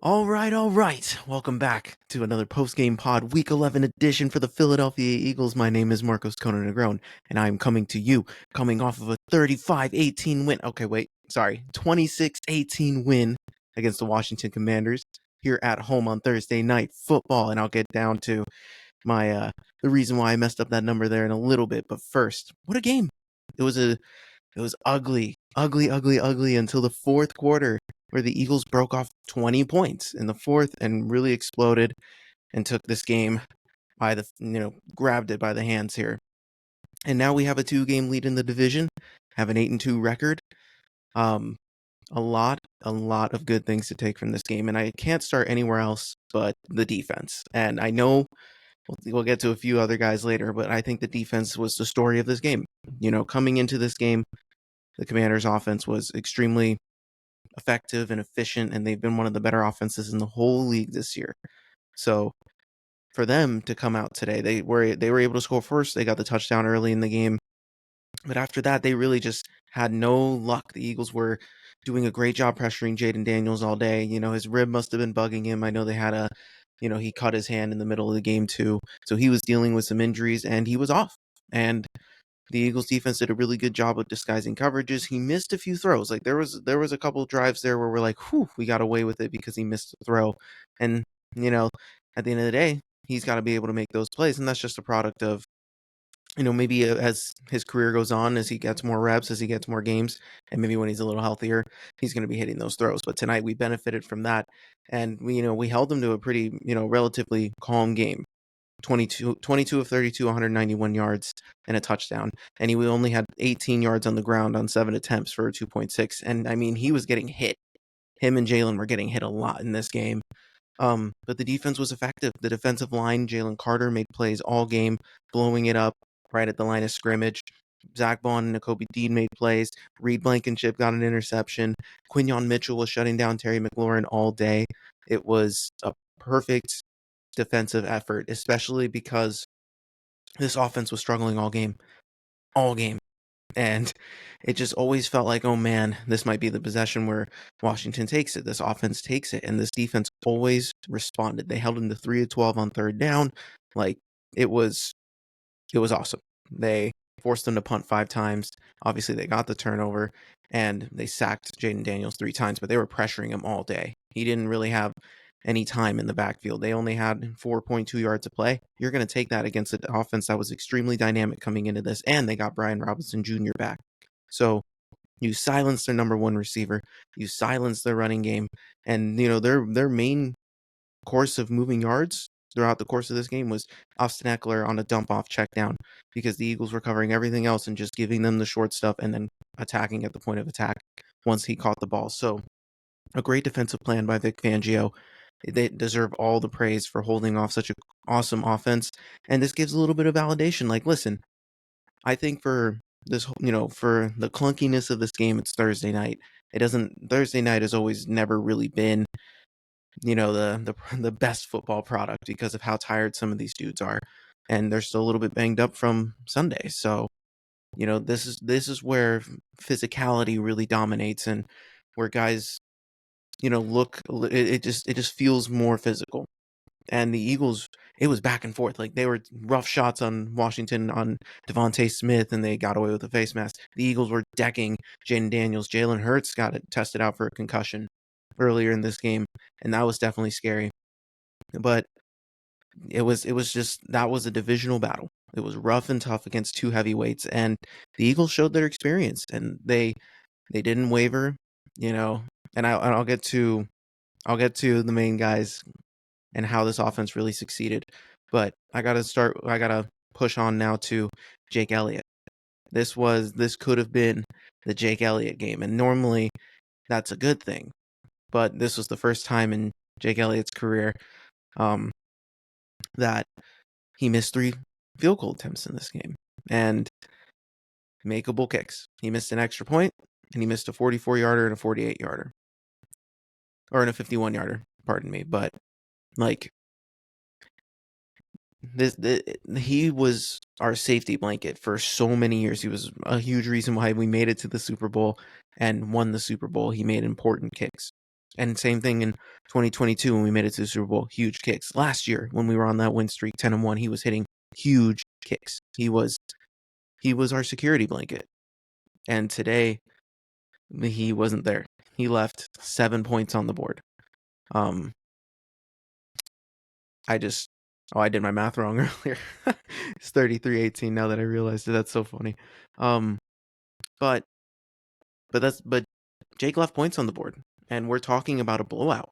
All right. Welcome back to another Post Game Pod Week 11 edition for the Philadelphia Eagles. My name is Marcos Conan Negron, and I'm coming to you coming off of a 35-18 win. Okay, wait, sorry, 26-18 win against the Washington Commanders here at home on Thursday Night Football, and I'll get down to my the reason why I messed up that number there in a little bit. But first, what a game! It was ugly until the fourth quarter, where the Eagles broke off 20 points in the fourth and really exploded and took this game by grabbed it by the hands here. And now we have a 2-game lead in the division, have an 8-2 record. A lot of good things to take from this game, and I can't start anywhere else but the defense. And I know we'll get to a few other guys later, but I think the defense was the story of this game. Coming into this game, the Commanders' offense was extremely effective and efficient, and they've been one of the better offenses in the whole league this year. So for them to come out today, they were able to score first. They got the touchdown early in the game, but after that, they really just had no luck. The Eagles were doing a great job pressuring Jaden Daniels all day. His rib must have been bugging him. I know they had he cut his hand in the middle of the game too, so he was dealing with some injuries and he was off. And the Eagles defense did a really good job of disguising coverages. He missed a few throws. Like there was a couple of drives there where we're like, whew, we got away with it because he missed a throw. And, at the end of the day, he's got to be able to make those plays. And that's just a product of, maybe as his career goes on, as he gets more reps, as he gets more games, and maybe when he's a little healthier, he's going to be hitting those throws. But tonight we benefited from that. And we held them to a pretty, relatively calm game. 22 of 32, 191 yards and a touchdown. And he only had 18 yards on the ground on 7 attempts for a 2.6. And I mean, he was getting hit. Him and Jalen were getting hit a lot in this game. But the defense was effective. The defensive line, Jalen Carter made plays all game, blowing it up right at the line of scrimmage. Zach Bond and Nakobe Dean made plays. Reed Blankenship got an interception. Quinyon Mitchell was shutting down Terry McLaurin all day. It was a perfect defensive effort, especially because this offense was struggling all game. And it just always felt like, oh man, this might be the possession where Washington takes it. This offense takes it. And this defense always responded. They held them to 3 of 12 on third down. Like it was awesome. They forced them to punt 5 times. Obviously, they got the turnover and they sacked Jaden Daniels 3 times, but they were pressuring him all day. He didn't really have any time in the backfield. They only had 4.2 yards to play. You're going to take that against an offense that was extremely dynamic coming into this, and they got Brian Robinson Jr. back. So you silence their number one receiver, you silence their running game, and their main course of moving yards throughout the course of this game was Austin Eckler on a dump-off check down, because the Eagles were covering everything else and just giving them the short stuff and then attacking at the point of attack once he caught the ball. So a great defensive plan by Vic Fangio. They deserve all the praise for holding off such an awesome offense. And this gives a little bit of validation. Like, listen, I think for this, for the clunkiness of this game, it's Thursday night. Thursday night has always never really been, the best football product because of how tired some of these dudes are. And they're still a little bit banged up from Sunday. So, this is where physicality really dominates and where guys, look, it just feels more physical. And the Eagles, it was back and forth. Like, they were rough shots on Washington, on Devontae Smith, and they got away with the face mask. The Eagles were decking Jaden Daniels. Jalen Hurts got it tested out for a concussion earlier in this game, and that was definitely scary. But it was just, that was a divisional battle. It was rough and tough against 2 heavyweights, and the Eagles showed their experience, and they didn't waver, and I'll get to the main guys and how this offense really succeeded. But I gotta push on now to Jake Elliot. This could have been the Jake Elliot game, and normally that's a good thing. But this was the first time in Jake Elliott's career that he missed 3 field goal attempts in this game, and makeable kicks. He missed an extra point, and he missed a 44-yarder and a 48-yarder. Or in a 51-yarder, pardon me. But, like, he was our safety blanket for so many years. He was a huge reason why we made it to the Super Bowl and won the Super Bowl. He made important kicks. And same thing in 2022 when we made it to the Super Bowl, huge kicks. Last year when we were on that win streak, 10-1, he was hitting huge kicks. He was our security blanket. And today he wasn't there. He left 7 points on the board. I did my math wrong earlier. It's 33-18 now that I realized it. That's so funny. But Jake left points on the board, and we're talking about a blowout.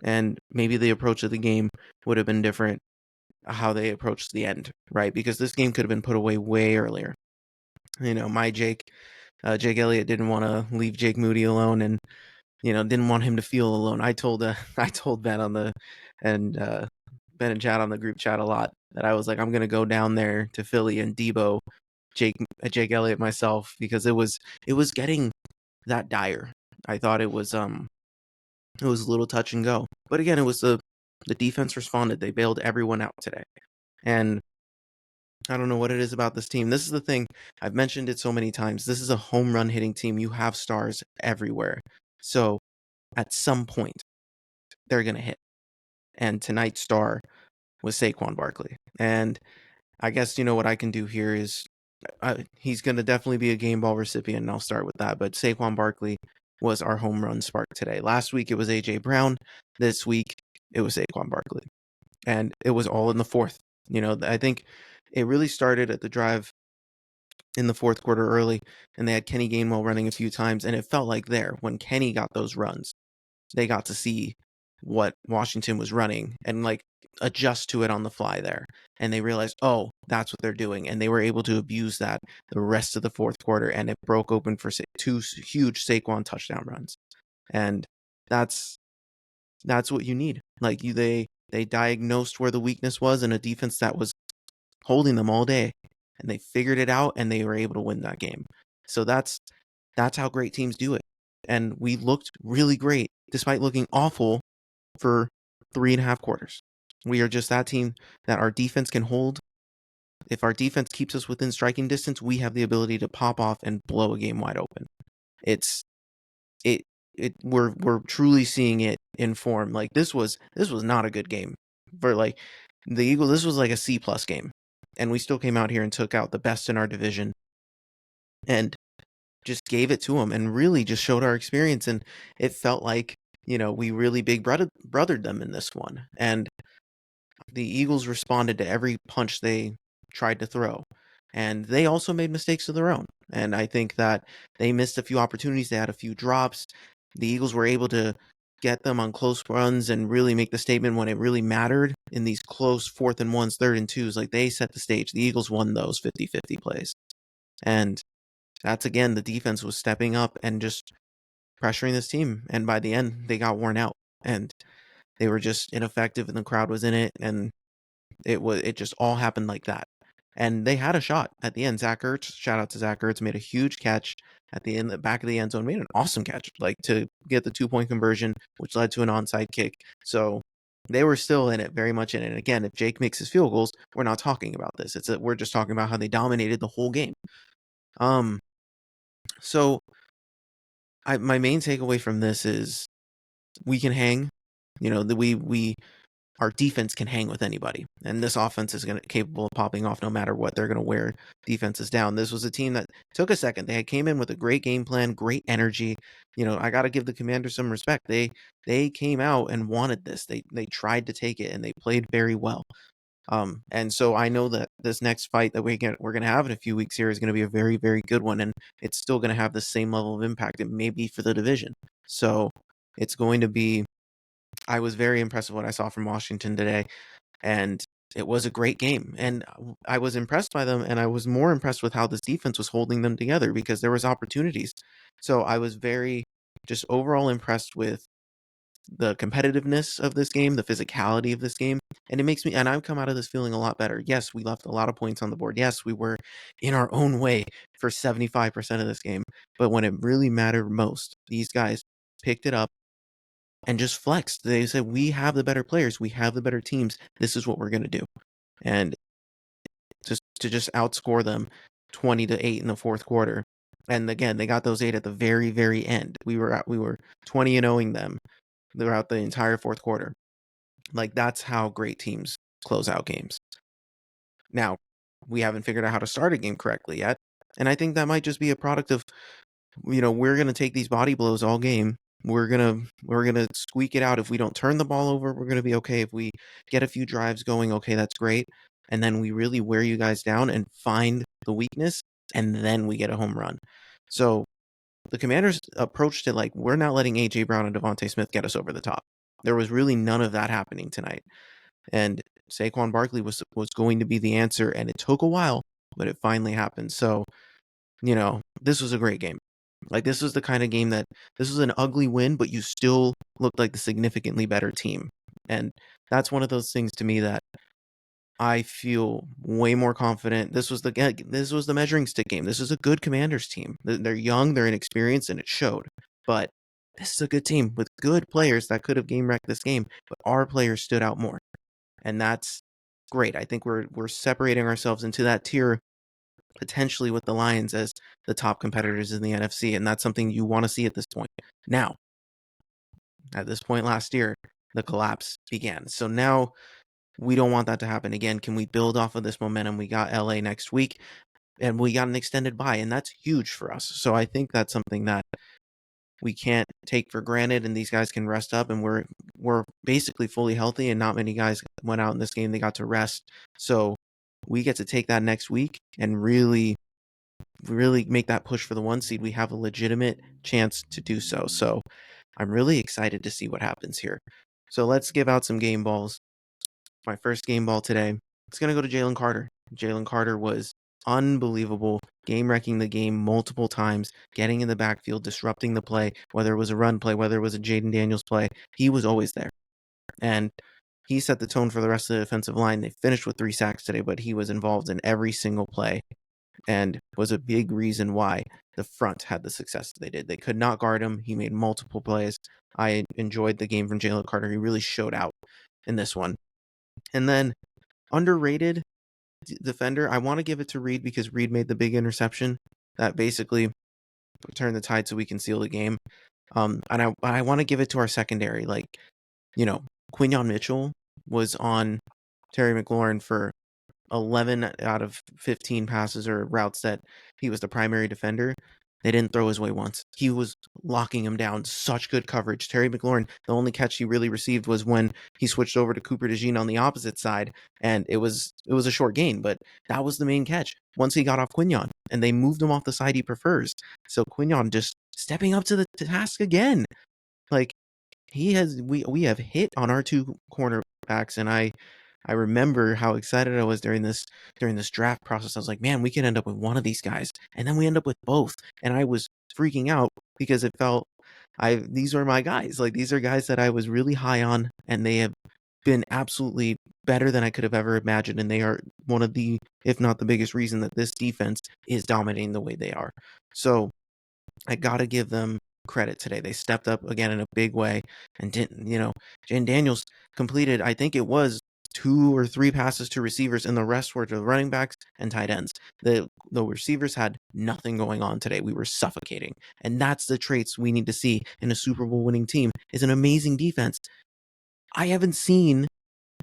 And maybe the approach of the game would have been different, how they approached the end, right? Because this game could have been put away way earlier. My Jake Elliot didn't want to leave Jake Moody alone, and didn't want him to feel alone. I told Ben Ben and Chad on the group chat a lot that I was like, I'm gonna go down there to Philly and Debo Jake Elliott myself, because it was getting that dire. I thought it was a little touch and go. But again, it was the defense responded. They bailed everyone out today. And I don't know what it is about this team. This is the thing. I've mentioned it so many times. This is a home run hitting team. You have stars everywhere. So at some point, they're going to hit. And tonight's star was Saquon Barkley. And I guess, what I can do here is he's going to definitely be a game ball recipient, and I'll start with that. But Saquon Barkley was our home run spark today. Last week, it was A.J. Brown. This week, it was Saquon Barkley. And it was all in the fourth. I think it really started at the drive in the fourth quarter early, and they had Kenny Gainwell running a few times, and it felt like when Kenny got those runs, they got to see what Washington was running and adjust to it on the fly there. And they realized, oh, that's what they're doing. And they were able to abuse that the rest of the fourth quarter, and it broke open for 2 huge Saquon touchdown runs. And that's what you need. They diagnosed where the weakness was in a defense that was holding them all day, and they figured it out, and they were able to win that game. So that's how great teams do it. And we looked really great despite looking awful for 3.5 quarters. We are just that team that our defense can hold. If our defense keeps us within striking distance, we have the ability to pop off and blow a game wide open. We're truly seeing it in form. This was not a good game for the Eagles. This was a C+ game, and we still came out here and took out the best in our division and just gave it to them, and really just showed our experience. And it felt like we really big brothered them in this one, and the Eagles responded to every punch they tried to throw. And they also made mistakes of their own. And I think that they missed a few opportunities. They had a few drops. The Eagles were able to get them on close runs and really make the statement when it really mattered in these close 4th and 1s, 3rd and 2s. They set the stage. The Eagles won those 50-50 plays. And that's, again, the defense was stepping up and just pressuring this team. And by the end, they got worn out. And they were just ineffective, and the crowd was in it. And it just all happened like that. And they had a shot at the end. Zach Ertz, shout out to Zach Ertz, made a huge catch at the end, the back of the end zone, made an awesome catch, to get the 2-point conversion, which led to an onside kick. So they were still in it, very much in it. And again, if Jake makes his field goals, we're not talking about this. We're just talking about how they dominated the whole game. So my main takeaway from this is we can hang. Our defense can hang with anybody, and this offense is capable of popping off no matter what. They're going to wear defenses down. This was a team that took a second. They came in with a great game plan, great energy. I got to give the Commanders some respect. They came out and wanted this. They tried to take it, and they played very well. And so I know that this next fight that we're going to have in a few weeks here is going to be a very, very good one, and it's still going to have the same level of impact. It may be for the division. So it's going to be. I was very impressed with what I saw from Washington today, and it was a great game. And I was impressed by them, and I was more impressed with how this defense was holding them together, because there was opportunities. So I was very just overall impressed with the competitiveness of this game, the physicality of this game. And it makes me, and I've come out of this feeling a lot better. Yes, we left a lot of points on the board. Yes, we were in our own way for 75% of this game. But when it really mattered most, these guys picked it up and just flexed. They said, we have the better players. We have the better teams. This is what we're going to do. And just to outscore them 20-8 in the fourth quarter. And again, they got those 8 at the very, very end. We were 20-0ing them throughout the entire fourth quarter. Like, that's how great teams close out games. Now, we haven't figured out how to start a game correctly yet, and I think that might just be a product of, we're gonna take these body blows all game. We're gonna squeak it out. If we don't turn the ball over, we're gonna be okay. If we get a few drives going, okay, that's great. And then we really wear you guys down and find the weakness, and then we get a home run. So the Commanders approached it like, we're not letting A.J. Brown and Devontae Smith get us over the top. There was really none of that happening tonight. And Saquon Barkley was going to be the answer, and it took a while, but it finally happened. So, this was a great game. Like, this was the kind of game that, this was an ugly win, but you still looked like the significantly better team. And that's one of those things to me that I feel way more confident. This was the measuring stick game. This is a good Commanders team. They're young, they're inexperienced, and it showed. But this is a good team with good players that could have game wrecked this game, but our players stood out more. And that's great. I think we're separating ourselves into that tier potentially with the Lions as the top competitors in the NFC, and that's something you want to see at this point. Now, at this point last year, the collapse began. So now we don't want that to happen again. Can we build off of this momentum? We got LA next week, and we got an extended bye, and that's huge for us. So I think that's something that we can't take for granted, and these guys can rest up, and we're basically fully healthy, and not many guys went out in this game. They got to rest. So we get to take that next week and really make that push for the 1 seed. We have a legitimate chance to do so. So I'm really excited to see what happens here. So let's give out some game balls. My first game ball today, it's going to go to Jalen Carter. Jalen Carter was unbelievable, game-wrecking the game multiple times, getting in the backfield, disrupting the play, whether it was a run play, whether it was a Jaden Daniels play. He was always there. And he set the tone for the rest of the defensive line. They finished with 3 sacks today, but he was involved in every single play and was a big reason why the front had the success they did. They could not guard him. He made multiple plays. I enjoyed the game from Jalen Carter. He really showed out in this one. And then underrated defender, I want to give it to Reed because Reed made the big interception that basically turned the tide so we can seal the game. And I want to give it to our secondary. Like, Quinyon Mitchell was on Terry McLaurin for 11 out of 15 passes or routes that he was the primary defender. They didn't throw his way once. He was locking him down. Such good coverage. Terry McLaurin, the only catch he really received was when he switched over to Cooper DeJean on the opposite side, and it was a short gain, but that was the main catch. Once he got off Quinyon, and they moved him off the side he prefers. So Quinyon just stepping up to the task again. Like, we have hit on our 2 cornerbacks, and I remember how excited I was during this draft process. I was like, man, we could end up with one of these guys, and then we end up with both. And I was freaking out because it felt these were my guys. Like, these are guys that I was really high on, and they have been absolutely better than I could have ever imagined. And they are one of the, if not the biggest reason that this defense is dominating the way they are. So I gotta give them credit today. They stepped up again in a big way and didn't, Jaden Daniels completed, I think it was 2 or 3 passes to receivers, and the rest were to running backs and tight ends. The receivers had nothing going on today. We were suffocating. And that's the traits we need to see in a Super Bowl winning team, is an amazing defense. I haven't seen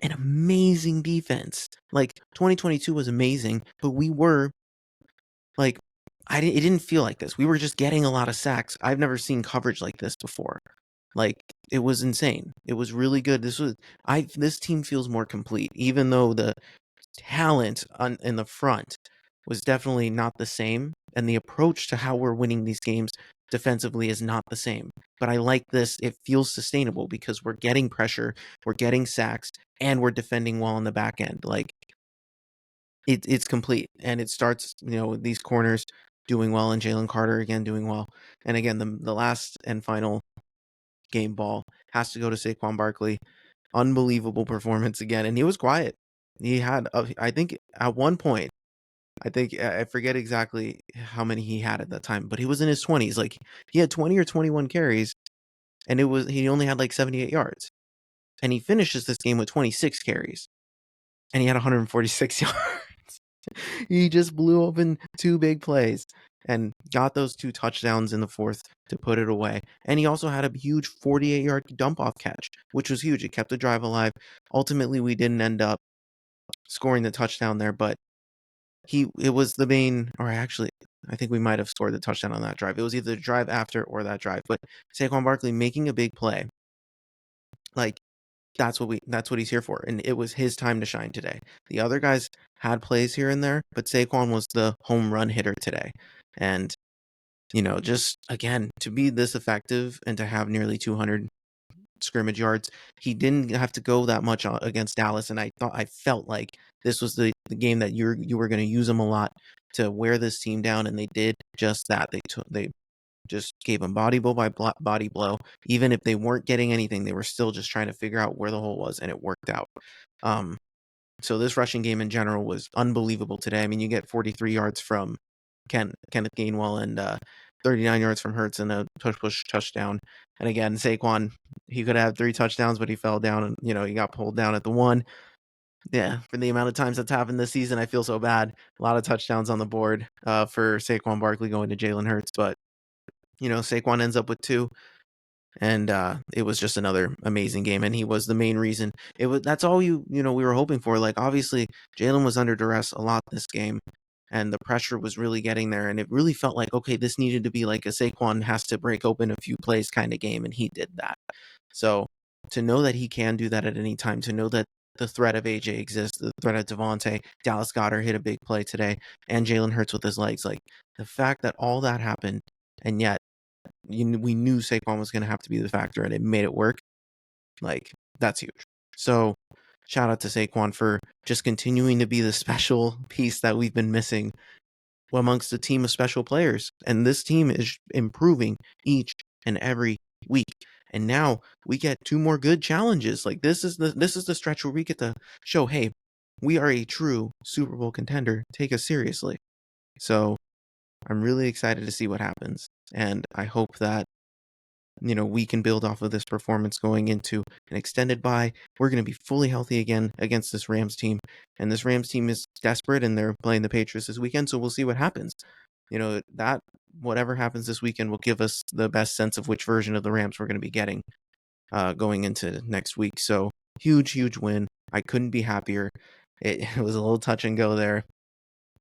an amazing defense. Like, 2022 was amazing, but we were like, it didn't feel like this. We were just getting a lot of sacks. I've never seen coverage like this before. Like, it was insane. It was really good. This team feels more complete, even though the talent in the front was definitely not the same, and the approach to how we're winning these games defensively is not the same. But I like this. It feels sustainable because we're getting pressure, we're getting sacks, and we're defending well on the back end. Like, it's complete, and it starts, with these corners doing well, and Jalen Carter again doing well. And again, the last and final game ball has to go to Saquon Barkley. Unbelievable performance again, and he was quiet. He had, I think, at one point, I forget exactly how many he had at that time, but he was in his 20s. Like, he had 20 or 21 carries, and he only had like 78 yards. And he finishes this game with 26 carries, and he had 146 yards. He just blew open 2 big plays. and got those 2 touchdowns in the fourth to put it away. And he also had a huge 48-yard dump-off catch, which was huge. It kept the drive alive. Ultimately, we didn't end up scoring the touchdown there, but it was the main, or actually, I think we might have scored the touchdown on that drive. It was either the drive after or that drive. But Saquon Barkley making a big play, like that's what he's here for, and it was his time to shine today. The other guys had plays here and there, but Saquon was the home run hitter today, and just again to be this effective and to have nearly 200 scrimmage yards. He didn't have to go that much against Dallas, and I felt like this was the game that you were going to use him a lot to wear this team down, and they did just that. They just gave him body blow by body blow. Even if they weren't getting anything, they were still just trying to figure out where the hole was, and it worked out. So this rushing game in general was unbelievable today. I mean, you get 43 yards from Kenneth Gainwell and 39 yards from Hurts and a push touchdown. And again, Saquon, he could have had 3 touchdowns, but he fell down and, he got pulled down at the 1. Yeah, for the amount of times that's happened this season, I feel so bad. A lot of touchdowns on the board for Saquon Barkley going to Jalen Hurts, but, Saquon ends up with 2. And it was just another amazing game, and he was the main reason. That's all we were hoping for. Like, obviously, Jalen was under duress a lot this game, and the pressure was really getting there, and it really felt like, okay, this needed to be like a Saquon has to break open a few plays kind of game, and he did that. So to know that he can do that at any time, to know that the threat of AJ exists, the threat of Devontae, Dallas Goedert hit a big play today, and Jalen Hurts with his legs, like the fact that all that happened, and yet we knew Saquon was going to have to be the factor, and it made it work. Like, that's huge. So shout out to Saquon for just continuing to be the special piece that we've been missing amongst a team of special players. And this team is improving each and every week. And now we get 2 more good challenges. Like, this is the stretch where we get to show, hey, we are a true Super Bowl contender. Take us seriously. So I'm really excited to see what happens. And I hope that, we can build off of this performance going into an extended bye. We're going to be fully healthy again against this Rams team. And this Rams team is desperate, and they're playing the Patriots this weekend. So we'll see what happens. That whatever happens this weekend will give us the best sense of which version of the Rams we're going to be getting going into next week. So huge win. I couldn't be happier. It was a little touch and go there,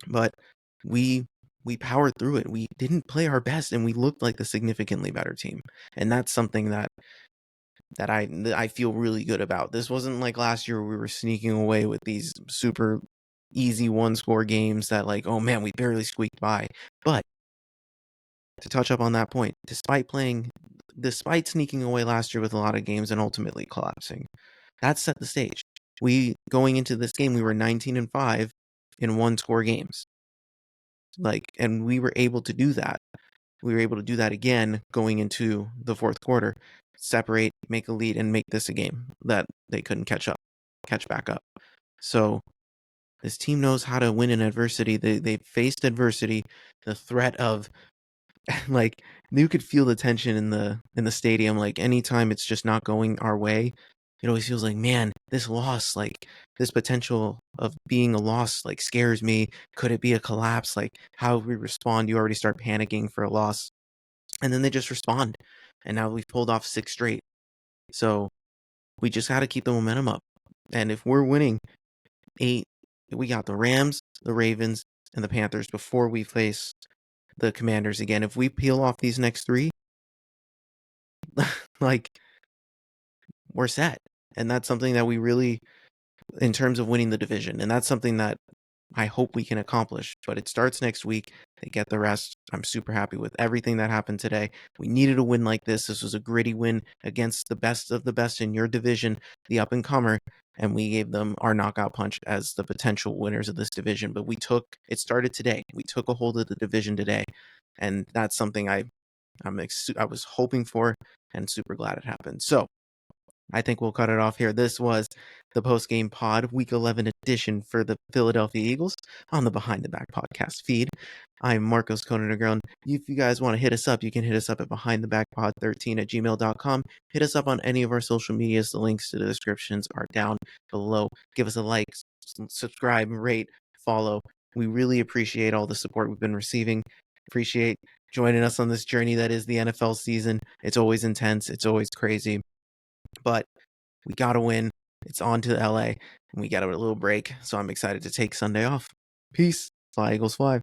but we powered through it. We didn't play our best, and we looked like the significantly better team. And that's something that I feel really good about. This wasn't like last year where we were sneaking away with these super easy 1-score games that, like, oh man, we barely squeaked by. But to touch up on that point, despite sneaking away last year with a lot of games and ultimately collapsing, that set the stage. Going into this game, we were 19-5 in 1-score games. And we were able to do that. We were able to do that again going into the fourth quarter, separate, make a lead, and make this a game that they couldn't catch back up. So this team knows how to win in adversity. They faced adversity, the threat of like, you could feel the tension in the stadium. Like, anytime it's just not going our way, it always feels like, man, this loss, like this potential of being a loss, like, scares me. Could it be a collapse? Like, how we respond, you already start panicking for a loss. And then they just respond. And now we've pulled off 6 straight. So we just got to keep the momentum up. And if we're winning 8, we got the Rams, the Ravens, and the Panthers before we face the Commanders again. If we peel off these next 3, like, we're set. And that's something that we really, in terms of winning the division, and that's something that I hope we can accomplish. But it starts next week. They get the rest. I'm super happy with everything that happened today. We needed a win like this. This was a gritty win against the best of the best in your division, the up-and-comer, and we gave them our knockout punch as the potential winners of this division. But it started today. We took a hold of the division today, and that's something I was hoping for and super glad it happened. So I think we'll cut it off here. This was the Post Game Pod, Week 11 edition for the Philadelphia Eagles on the Behind the Back podcast feed. I'm Marcos Conan. If you guys want to hit us up, you can hit us up at behindthebackpod13@gmail.com. Hit us up on any of our social medias. The links to the descriptions are down below. Give us a like, subscribe, rate, follow. We really appreciate all the support we've been receiving. Appreciate joining us on this journey that is the NFL season. It's always intense. It's always crazy. But we got to win. It's on to LA, and we got a little break. So I'm excited to take Sunday off. Peace. Fly, Eagles, fly.